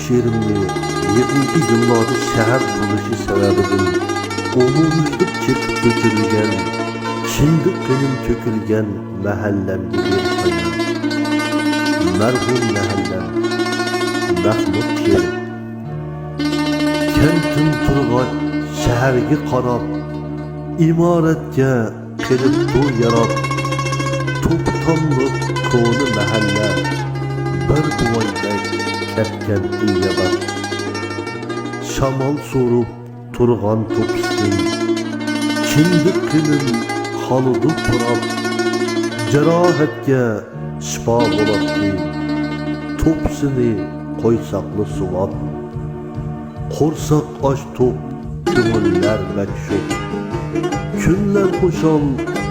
şiirimni 20-ci yıllarda şəhər buluşu səbəbidir. Omumuzluq çekip dökülgen, şimdi qenim tökülgen məhəlləmdə bir sayı. Mərhum məhəlləm, Mahmud Şerif. Kentim turğat, şəhərgi qarab, imarətgə qilib to'y yarab, to'ptamlıq konu məhəllə, bir buvaydək ketken iyyabad. Şamal sorup turğan topüstün, şimdi qenim halıdı turab, cerahatgə şifa bolatdi, topsini qoysaqlı suvab. Qorsak aç top, kömürlər məkşub, günlər qoşan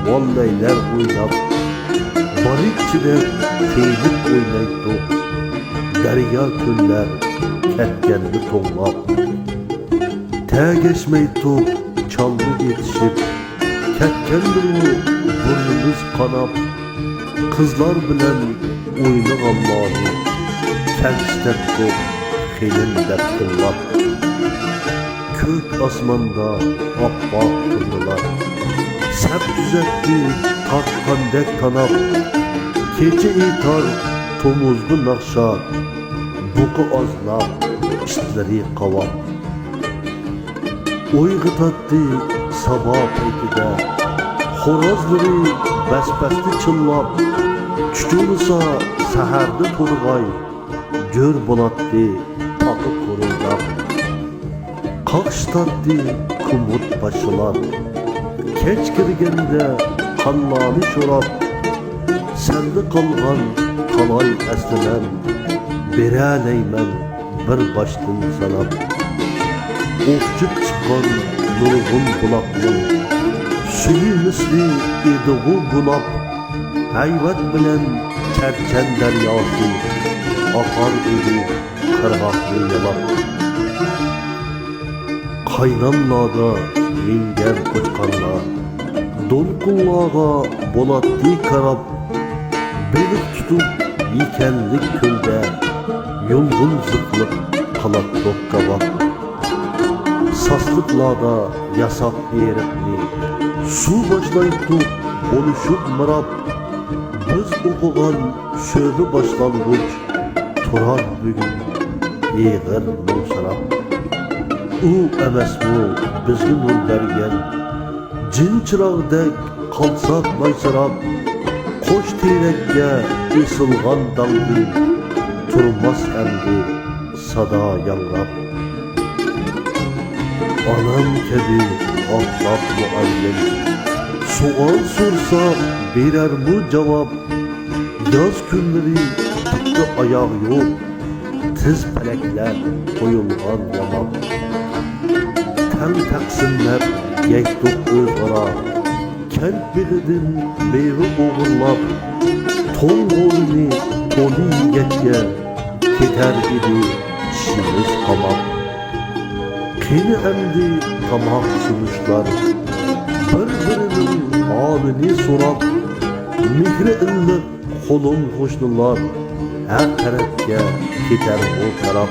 vallaylar oynab, barikçide teylik oynaydı, derya küller ketkendi tollab. Təgeşmey top, çaldı yetişip, ketkendi o burnumuz kanap, kızlar bilen oyunu Allah'ı, kentstek top, xelin dəbdillab. Kök asmanda abbaq kıldılar, səp düzətti tartqandək tanap, keçi itar tomuzlu nakşa, buku azlap, işleri qavab. Oygıtattı sabah peytide, xorazları bəsbəsti çıllap, çüçünüsa səhərdi turğay, gör bulatdı akı korundaq. Qaqştatdı kumut başılar, keç kirgende kanlani şorab, sende kalgan talay əslinem, berəleymen bir başdın sanab. Ofçuk çıkan nurgun bulaqlım, suyu misli idiğu bulap, hayvat bilen çerçen deryası, akar ödü kırgaklı yalap. Kaynanlada mingen koçkanlar, dolkunlağa bolatdi karab, belik tutup yikenlik külde, yulgun zıklık kalat dokkabak. Saslıklarda yasak erekli, su başlayıp oluşup mırap, biz okugan söbü başlanğıç, turar bugün eğer mulsarap. U emesmu bizni nur bergen, cin çırağdek kalsak maysarap, koş terekge ısılgan daldı, turmaz emdi sada yanrap. Anam kebi atlap muayyen, sual sorsa verer mu cevap, yaz günleri tıkkı ayağı yok, tiz pelekler koyulgan yamap. Tem taksimler yektuk özara, kent bilidin meyve oğurlap, ton golünü tonu yigetge, keter idi işimiz tamam. Kini emdi tamak sunuşlar, bir-birinin halini sorap, mihri illik kolun hoşnular, her tarafga keter o taraf.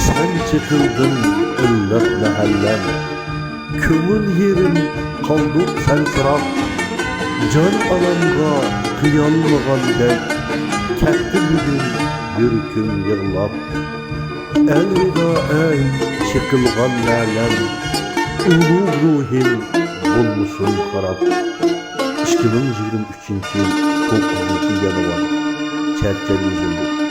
Sen çıkıldın illik mahallem, kömür yerim kaldık sen sırap, can alamga kıyalmagandek, ketdi bugün yürküm yığlap. Elvida ey çıkılgan lələm, ulu ruhim bulmuşsun xarab. 2023 yıl 9. yanvar Çerçeli yüzündür.